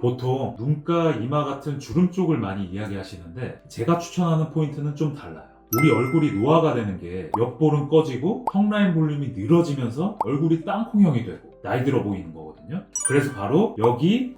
보통 눈가, 이마 같은 주름 쪽을 많이 이야기하시는데 제가 추천하는 포인트는 좀 달라요. 우리 얼굴이 노화가 되는 게 옆볼은 꺼지고 턱라인 볼륨이 늘어지면서 얼굴이 땅콩형이 되고 나이 들어 보이는 거거든요. 그래서 바로 여기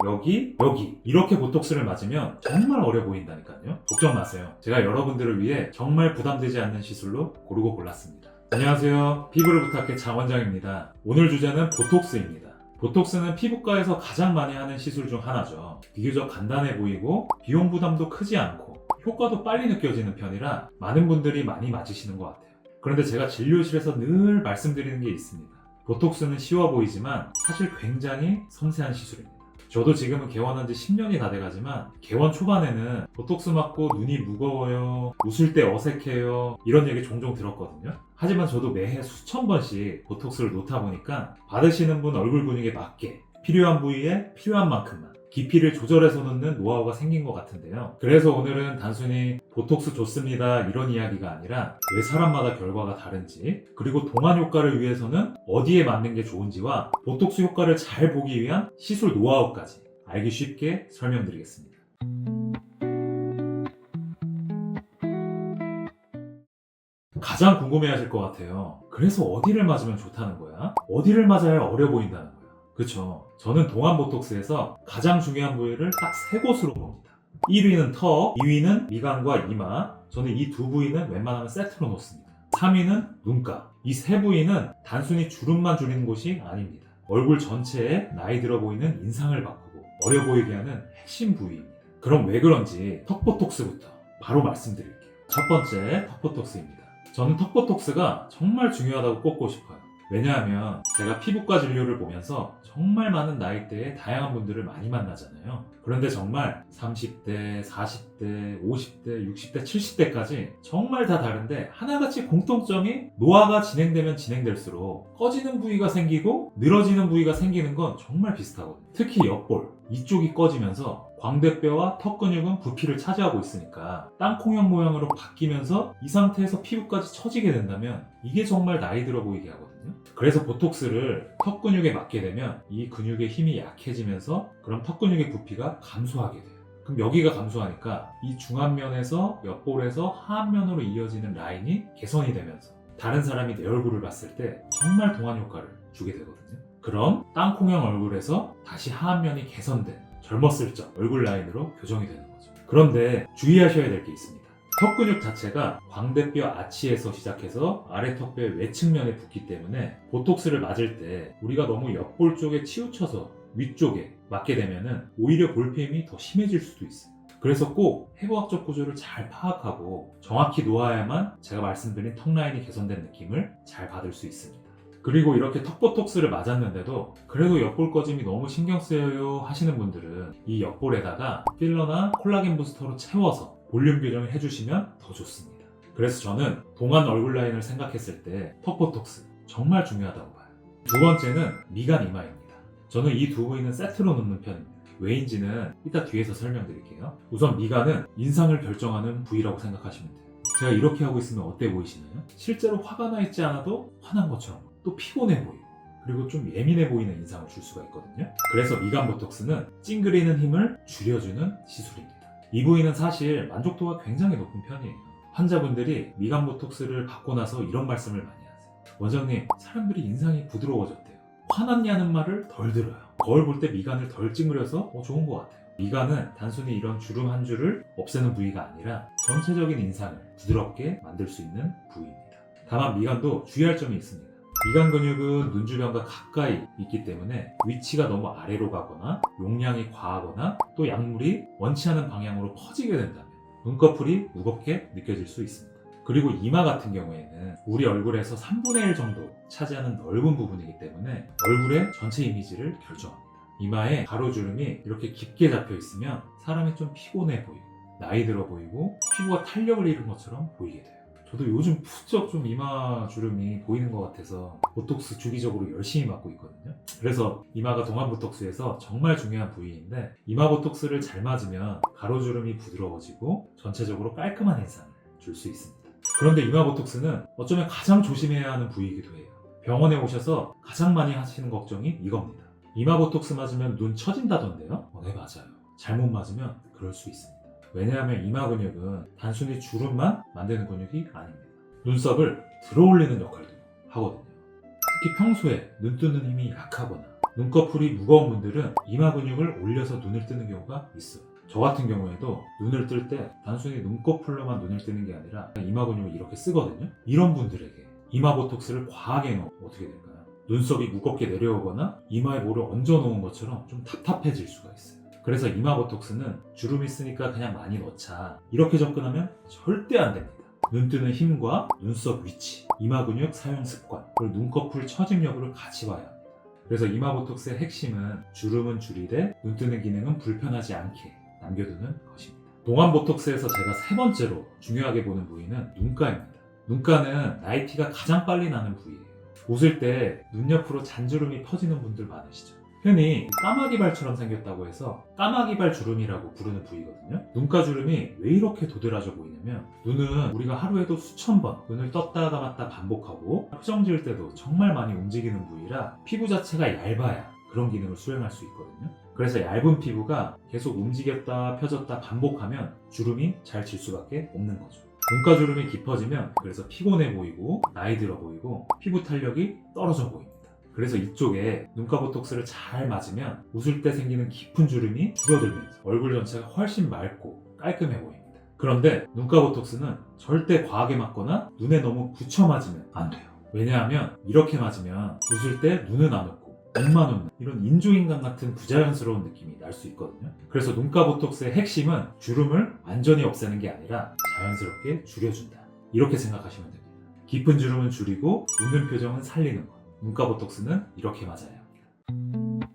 이렇게 보톡스를 맞으면 정말 어려 보인다니까요. 걱정 마세요. 제가 여러분들을 위해 정말 부담되지 않는 시술로 고르고 골랐습니다. 안녕하세요. 피부를 부탁해 장원장입니다. 오늘 주제는 보톡스입니다. 보톡스는 피부과에서 가장 많이 하는 시술 중 하나죠. 비교적 간단해 보이고 비용 부담도 크지 않고 효과도 빨리 느껴지는 편이라 많은 분들이 많이 맞으시는 것 같아요. 그런데 제가 진료실에서 늘 말씀드리는 게 있습니다. 보톡스는 쉬워 보이지만 사실 굉장히 섬세한 시술입니다. 저도 지금은 개원한 지 10년이 다 돼가지만 개원 초반에는 보톡스 맞고 눈이 무거워요, 웃을 때 어색해요 이런 얘기 종종 들었거든요. 하지만 저도 매해 수천 번씩 보톡스를 놓다 보니까 받으시는 분 얼굴 근육에 맞게 필요한 부위에 필요한 만큼만 깊이를 조절해서 넣는 노하우가 생긴 것 같은데요. 그래서 오늘은 단순히 보톡스 좋습니다 이런 이야기가 아니라 왜 사람마다 결과가 다른지, 그리고 동안 효과를 위해서는 어디에 맞는 게 좋은지와 보톡스 효과를 잘 보기 위한 시술 노하우까지 알기 쉽게 설명드리겠습니다. 가장 궁금해하실 것 같아요. 그래서 어디를 맞으면 좋다는 거야? 어디를 맞아야 어려 보인다는 거야? 그쵸. 저는 동안 보톡스에서 가장 중요한 부위를 딱 세 곳으로 봅니다. 1위는 턱, 2위는 미간과 이마, 저는 이 두 부위는 웬만하면 세트로 놓습니다. 3위는 눈가. 이 세 부위는 단순히 주름만 줄이는 곳이 아닙니다. 얼굴 전체에 나이 들어 보이는 인상을 바꾸고 어려 보이게 하는 핵심 부위입니다. 그럼 왜 그런지 턱 보톡스부터 바로 말씀드릴게요. 첫 번째, 턱 보톡스입니다. 저는 턱 보톡스가 정말 중요하다고 꼽고 싶어요. 왜냐하면 제가 피부과 진료를 보면서 정말 많은 나이대의 다양한 분들을 많이 만나잖아요. 그런데 정말 30대, 40대, 50대, 60대, 70대까지 정말 다 다른데 하나같이 공통점이 노화가 진행되면 진행될수록 꺼지는 부위가 생기고 늘어지는 부위가 생기는 건 정말 비슷하거든요. 특히 옆볼, 이쪽이 꺼지면서 광대뼈와 턱 근육은 부피를 차지하고 있으니까 땅콩형 모양으로 바뀌면서 이 상태에서 피부까지 처지게 된다면 이게 정말 나이 들어 보이게 하거든요. 그래서 보톡스를 턱 근육에 맞게 되면 이 근육의 힘이 약해지면서 그럼 턱 근육의 부피가 감소하게 돼요. 그럼 여기가 감소하니까 이 중안면에서 옆볼에서 하안면으로 이어지는 라인이 개선이 되면서 다른 사람이 내 얼굴을 봤을 때 정말 동안 효과를 주게 되거든요. 그럼 땅콩형 얼굴에서 다시 하안면이 개선된 젊었을 적 얼굴 라인으로 교정이 되는 거죠. 그런데 주의하셔야 될 게 있습니다. 턱 근육 자체가 광대뼈 아치에서 시작해서 아래 턱뼈의 외측면에 붙기 때문에 보톡스를 맞을 때 우리가 너무 옆볼 쪽에 치우쳐서 위쪽에 맞게 되면은 오히려 볼펜이 더 심해질 수도 있어요. 그래서 꼭 해부학적 구조를 잘 파악하고 정확히 놓아야만 제가 말씀드린 턱 라인이 개선된 느낌을 잘 받을 수 있습니다. 그리고 이렇게 턱 보톡스를 맞았는데도 그래도 옆볼 꺼짐이 너무 신경 쓰여요 하시는 분들은 이 옆볼에다가 필러나 콜라겐 부스터로 채워서 볼륨 교정을 해주시면 더 좋습니다. 그래서 저는 동안 얼굴 라인을 생각했을 때 턱 보톡스 정말 중요하다고 봐요. 두 번째는 미간 이마입니다. 저는 이 두 부위는 세트로 놓는 편입니다. 왜인지는 이따 뒤에서 설명드릴게요. 우선 미간은 인상을 결정하는 부위라고 생각하시면 돼요. 제가 이렇게 하고 있으면 어때 보이시나요? 실제로 화가 나 있지 않아도 화난 것처럼, 또 피곤해 보이고, 그리고 좀 예민해 보이는 인상을 줄 수가 있거든요. 그래서 미간 보톡스는 찡그리는 힘을 줄여주는 시술입니다. 이 부위는 사실 만족도가 굉장히 높은 편이에요. 환자분들이 미간 보톡스를 받고 나서 이런 말씀을 많이 하세요. 원장님, 사람들이 인상이 부드러워졌대요. 화났냐는 말을 덜 들어요. 거울 볼 때 미간을 덜 찡그려서 좋은 것 같아요. 미간은 단순히 이런 주름 한 줄을 없애는 부위가 아니라 전체적인 인상을 부드럽게 만들 수 있는 부위입니다. 다만 미간도 주의할 점이 있습니다. 미간 근육은 눈 주변과 가까이 있기 때문에 위치가 너무 아래로 가거나 용량이 과하거나 또 약물이 원치 않은 방향으로 퍼지게 된다면 눈꺼풀이 무겁게 느껴질 수 있습니다. 그리고 이마 같은 경우에는 우리 얼굴에서 3분의 1 정도 차지하는 넓은 부분이기 때문에 얼굴의 전체 이미지를 결정합니다. 이마에 가로주름이 이렇게 깊게 잡혀 있으면 사람이 좀 피곤해 보이고 나이 들어 보이고 피부가 탄력을 잃은 것처럼 보이게 돼요. 저도 요즘 푸쩍 좀 이마 주름이 보이는 것 같아서 보톡스 주기적으로 열심히 맞고 있거든요. 그래서 이마가 동안 보톡스에서 정말 중요한 부위인데 이마 보톡스를 잘 맞으면 가로주름이 부드러워지고 전체적으로 깔끔한 인상을 줄 수 있습니다. 그런데 이마 보톡스는 어쩌면 가장 조심해야 하는 부위이기도 해요. 병원에 오셔서 가장 많이 하시는 걱정이 이겁니다. 이마 보톡스 맞으면 눈 처진다던데요? 네, 맞아요. 잘못 맞으면 그럴 수 있습니다. 왜냐하면 이마 근육은 단순히 주름만 만드는 근육이 아닙니다. 눈썹을 들어올리는 역할도 하거든요. 특히 평소에 눈 뜨는 힘이 약하거나 눈꺼풀이 무거운 분들은 이마 근육을 올려서 눈을 뜨는 경우가 있어요. 저 같은 경우에도 눈을 뜰 때 단순히 눈꺼풀로만 눈을 뜨는 게 아니라 이마 근육을 이렇게 쓰거든요. 이런 분들에게 이마 보톡스를 과하게 넣으면 어떻게 될까요? 눈썹이 무겁게 내려오거나 이마에 뭐를 얹어 놓은 것처럼 좀 답답해질 수가 있어요. 그래서 이마 보톡스는 주름 있으니까 그냥 많이 넣자, 이렇게 접근하면 절대 안 됩니다. 눈 뜨는 힘과 눈썹 위치, 이마 근육 사용 습관, 그리고 눈꺼풀 처짐 여부를 같이 봐야 합니다. 그래서 이마 보톡스의 핵심은 주름은 줄이되 눈 뜨는 기능은 불편하지 않게 남겨두는 것입니다. 동안 보톡스에서 제가 세 번째로 중요하게 보는 부위는 눈가입니다. 눈가는 나이티가 가장 빨리 나는 부위예요. 웃을 때 눈 옆으로 잔주름이 퍼지는 분들 많으시죠. 흔히 까마귀발처럼 생겼다고 해서 까마귀발 주름이라고 부르는 부위거든요. 눈가 주름이 왜 이렇게 도드라져 보이냐면, 눈은 우리가 하루에도 수천 번 눈을 떴다 감았다 반복하고 표정 지을 때도 정말 많이 움직이는 부위라 피부 자체가 얇아야 그런 기능을 수행할 수 있거든요. 그래서 얇은 피부가 계속 움직였다 펴졌다 반복하면 주름이 잘 질 수밖에 없는 거죠. 눈가 주름이 깊어지면 그래서 피곤해 보이고 나이 들어 보이고 피부 탄력이 떨어져 보입니다. 그래서 이쪽에 눈가 보톡스를 잘 맞으면 웃을 때 생기는 깊은 주름이 줄어들면서 얼굴 전체가 훨씬 맑고 깔끔해 보입니다. 그런데 눈가 보톡스는 절대 과하게 맞거나 눈에 너무 붙여 맞으면 안 돼요. 왜냐하면 이렇게 맞으면 웃을 때 눈은 안 웃고 눈만 웃는 이런 인조인간 같은 부자연스러운 느낌이 날 수 있거든요. 그래서 눈가 보톡스의 핵심은 주름을 완전히 없애는 게 아니라 자연스럽게 줄여준다, 이렇게 생각하시면 됩니다. 깊은 주름은 줄이고 웃는 표정은 살리는 것, 눈가 보톡스는 이렇게 맞아야 합니다.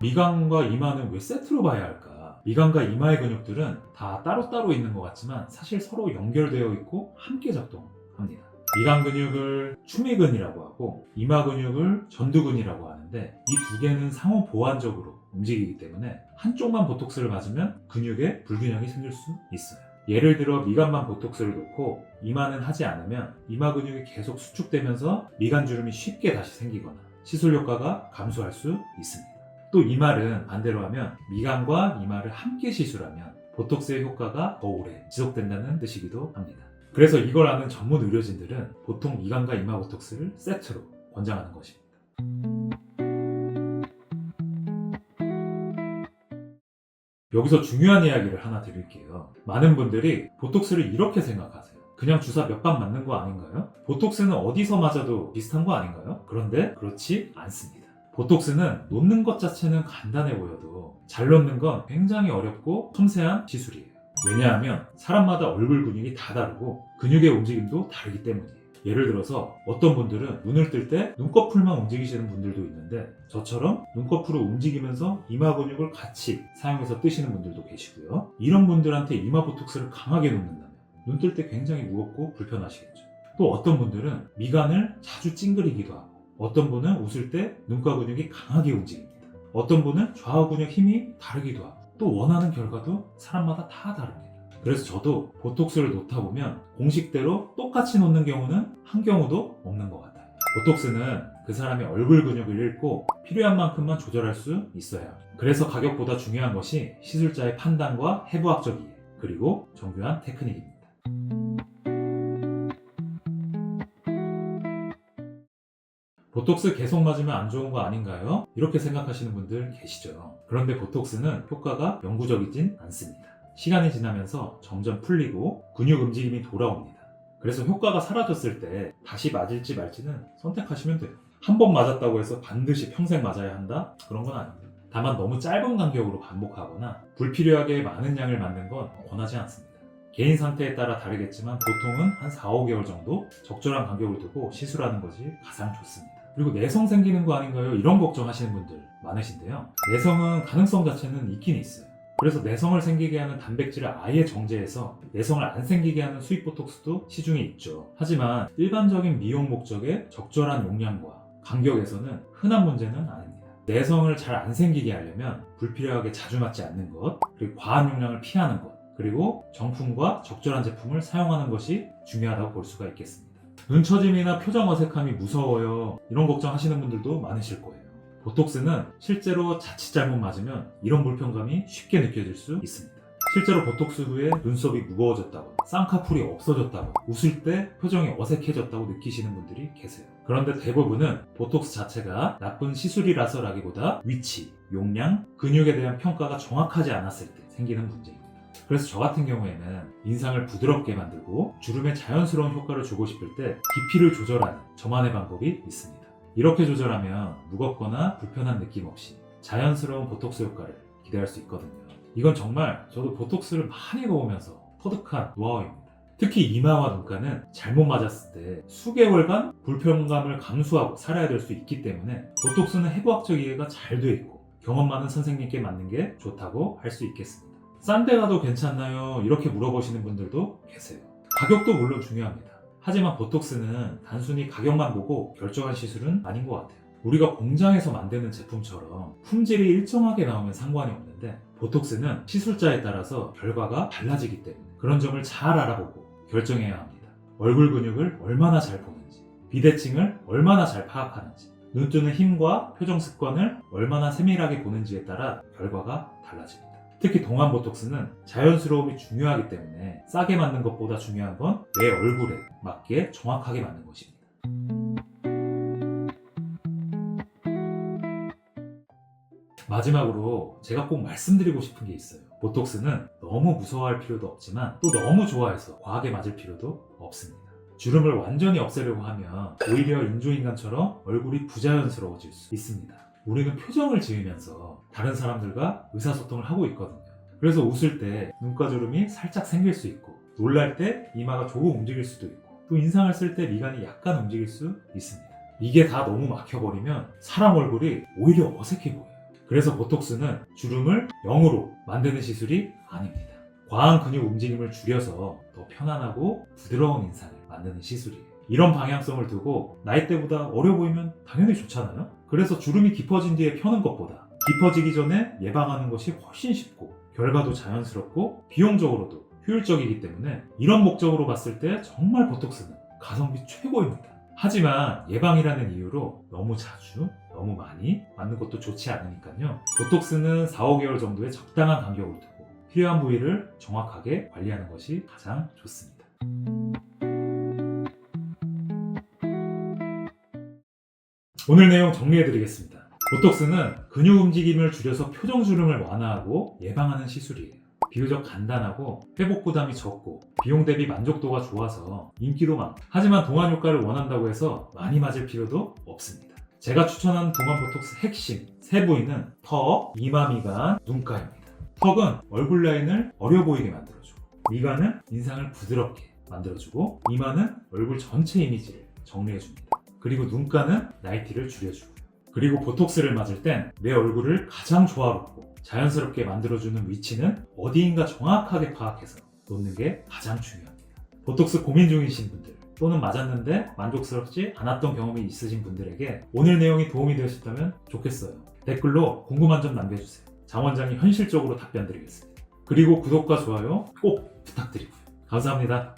미간과 이마는 왜 세트로 봐야 할까? 미간과 이마의 근육들은 다 따로따로 있는 것 같지만 사실 서로 연결되어 있고 함께 작동합니다. 미간 근육을 추미근이라고 하고 이마 근육을 전두근이라고 하는데, 이 두 개는 상호 보완적으로 움직이기 때문에 한쪽만 보톡스를 맞으면 근육에 불균형이 생길 수 있어요. 예를 들어 미간만 보톡스를 놓고 이마는 하지 않으면 이마 근육이 계속 수축되면서 미간 주름이 쉽게 다시 생기거나 시술 효과가 감소할 수 있습니다. 또 이 말은 반대로 하면 미간과 이마를 함께 시술하면 보톡스의 효과가 더 오래 지속된다는 뜻이기도 합니다. 그래서 이걸 아는 전문 의료진들은 보통 미간과 이마 보톡스를 세트로 권장하는 것입니다. 여기서 중요한 이야기를 하나 드릴게요. 많은 분들이 보톡스를 이렇게 생각하세요. 그냥 주사 몇 방 맞는 거 아닌가요? 보톡스는 어디서 맞아도 비슷한 거 아닌가요? 그런데 그렇지 않습니다. 보톡스는 놓는 것 자체는 간단해 보여도 잘 놓는 건 굉장히 어렵고 섬세한 시술이에요. 왜냐하면 사람마다 얼굴 근육이 다 다르고 근육의 움직임도 다르기 때문이에요. 예를 들어서 어떤 분들은 눈을 뜰 때 눈꺼풀만 움직이시는 분들도 있는데, 저처럼 눈꺼풀을 움직이면서 이마 근육을 같이 사용해서 뜨시는 분들도 계시고요. 이런 분들한테 이마 보톡스를 강하게 놓는다면 눈 뜰 때 굉장히 무겁고 불편하시겠죠. 또 어떤 분들은 미간을 자주 찡그리기도 하고, 어떤 분은 웃을 때 눈가 근육이 강하게 움직입니다. 어떤 분은 좌우 근육 힘이 다르기도 하고, 또 원하는 결과도 사람마다 다 다릅니다. 그래서 저도 보톡스를 놓다 보면 공식대로 똑같이 놓는 경우는 한 경우도 없는 것 같아요. 보톡스는 그 사람의 얼굴 근육을 읽고 필요한 만큼만 조절할 수 있어야 합니다. 그래서 가격보다 중요한 것이 시술자의 판단과 해부학적 이해, 그리고 정교한 테크닉입니다. 보톡스 계속 맞으면 안 좋은 거 아닌가요? 이렇게 생각하시는 분들 계시죠. 그런데 보톡스는 효과가 영구적이진 않습니다. 시간이 지나면서 점점 풀리고 근육 움직임이 돌아옵니다. 그래서 효과가 사라졌을 때 다시 맞을지 말지는 선택하시면 돼요. 한 번 맞았다고 해서 반드시 평생 맞아야 한다? 그런 건 아닙니다. 다만 너무 짧은 간격으로 반복하거나 불필요하게 많은 양을 맞는 건 권하지 않습니다. 개인 상태에 따라 다르겠지만 보통은 한 4, 5개월 정도 적절한 간격을 두고 시술하는 것이 가장 좋습니다. 그리고 내성 생기는 거 아닌가요? 이런 걱정하시는 분들 많으신데요. 내성은 가능성 자체는 있긴 있어요. 그래서 내성을 생기게 하는 단백질을 아예 정제해서 내성을 안 생기게 하는 수입 보톡스도 시중에 있죠. 하지만 일반적인 미용 목적의 적절한 용량과 간격에서는 흔한 문제는 아닙니다. 내성을 잘 안 생기게 하려면 불필요하게 자주 맞지 않는 것, 그리고 과한 용량을 피하는 것, 그리고 정품과 적절한 제품을 사용하는 것이 중요하다고 볼 수가 있겠습니다. 눈 처짐이나 표정 어색함이 무서워요, 이런 걱정하시는 분들도 많으실 거예요. 보톡스는 실제로 자칫 잘못 맞으면 이런 불편감이 쉽게 느껴질 수 있습니다. 실제로 보톡스 후에 눈썹이 무거워졌다고, 쌍꺼풀이 없어졌다고, 웃을 때 표정이 어색해졌다고 느끼시는 분들이 계세요. 그런데 대부분은 보톡스 자체가 나쁜 시술이라서라기보다 위치, 용량, 근육에 대한 평가가 정확하지 않았을 때 생기는 문제입니다. 그래서 저 같은 경우에는 인상을 부드럽게 만들고 주름에 자연스러운 효과를 주고 싶을 때 깊이를 조절하는 저만의 방법이 있습니다. 이렇게 조절하면 무겁거나 불편한 느낌 없이 자연스러운 보톡스 효과를 기대할 수 있거든요. 이건 정말 저도 보톡스를 많이 넣으면서 터득한 노하우입니다. 특히 이마와 눈가는 잘못 맞았을 때 수개월간 불편감을 감수하고 살아야 될 수 있기 때문에 보톡스는 해부학적 이해가 잘 돼 있고 경험 많은 선생님께 맞는 게 좋다고 할 수 있겠습니다. 싼 데 가도 괜찮나요? 이렇게 물어보시는 분들도 계세요. 가격도 물론 중요합니다. 하지만 보톡스는 단순히 가격만 보고 결정한 시술은 아닌 것 같아요. 우리가 공장에서 만드는 제품처럼 품질이 일정하게 나오면 상관이 없는데 보톡스는 시술자에 따라서 결과가 달라지기 때문에 그런 점을 잘 알아보고 결정해야 합니다. 얼굴 근육을 얼마나 잘 보는지, 비대칭을 얼마나 잘 파악하는지, 눈 뜨는 힘과 표정 습관을 얼마나 세밀하게 보는지에 따라 결과가 달라집니다. 특히 동안 보톡스는 자연스러움이 중요하기 때문에 싸게 맞는 것보다 중요한 건 내 얼굴에 맞게 정확하게 맞는 것입니다. 마지막으로 제가 꼭 말씀드리고 싶은 게 있어요. 보톡스는 너무 무서워할 필요도 없지만 또 너무 좋아해서 과하게 맞을 필요도 없습니다. 주름을 완전히 없애려고 하면 오히려 인조인간처럼 얼굴이 부자연스러워질 수 있습니다. 우리는 표정을 지으면서 다른 사람들과 의사소통을 하고 있거든요. 그래서 웃을 때 눈가주름이 살짝 생길 수 있고, 놀랄 때 이마가 조금 움직일 수도 있고, 또 인상을 쓸 때 미간이 약간 움직일 수 있습니다. 이게 다 너무 막혀버리면 사람 얼굴이 오히려 어색해 보여요. 그래서 보톡스는 주름을 0으로 만드는 시술이 아닙니다. 과한 근육 움직임을 줄여서 더 편안하고 부드러운 인상을 만드는 시술이에요. 이런 방향성을 두고 나이대보다 어려 보이면 당연히 좋잖아요. 그래서 주름이 깊어진 뒤에 펴는 것보다 깊어지기 전에 예방하는 것이 훨씬 쉽고 결과도 자연스럽고 비용적으로도 효율적이기 때문에 이런 목적으로 봤을 때 정말 보톡스는 가성비 최고입니다. 하지만 예방이라는 이유로 너무 자주, 너무 많이 맞는 것도 좋지 않으니까요. 보톡스는 4, 5개월 정도의 적당한 간격을 두고 필요한 부위를 정확하게 관리하는 것이 가장 좋습니다. 오늘 내용 정리해드리겠습니다. 보톡스는 근육 움직임을 줄여서 표정 주름을 완화하고 예방하는 시술이에요. 비교적 간단하고 회복 부담이 적고 비용 대비 만족도가 좋아서 인기도 많고, 하지만 동안 효과를 원한다고 해서 많이 맞을 필요도 없습니다. 제가 추천하는 동안 보톡스 핵심 세 부위는 턱, 이마 미간, 눈가입니다. 턱은 얼굴 라인을 어려 보이게 만들어주고, 미간은 인상을 부드럽게 만들어주고, 이마는 얼굴 전체 이미지를 정리해줍니다. 그리고 눈가는 나이티를 줄여주고요. 그리고 보톡스를 맞을 땐 내 얼굴을 가장 조화롭고 자연스럽게 만들어주는 위치는 어디인가 정확하게 파악해서 놓는 게 가장 중요합니다. 보톡스 고민 중이신 분들 또는 맞았는데 만족스럽지 않았던 경험이 있으신 분들에게 오늘 내용이 도움이 되셨다면 좋겠어요. 댓글로 궁금한 점 남겨주세요. 장 원장이 현실적으로 답변 드리겠습니다. 그리고 구독과 좋아요 꼭 부탁드리고요. 감사합니다.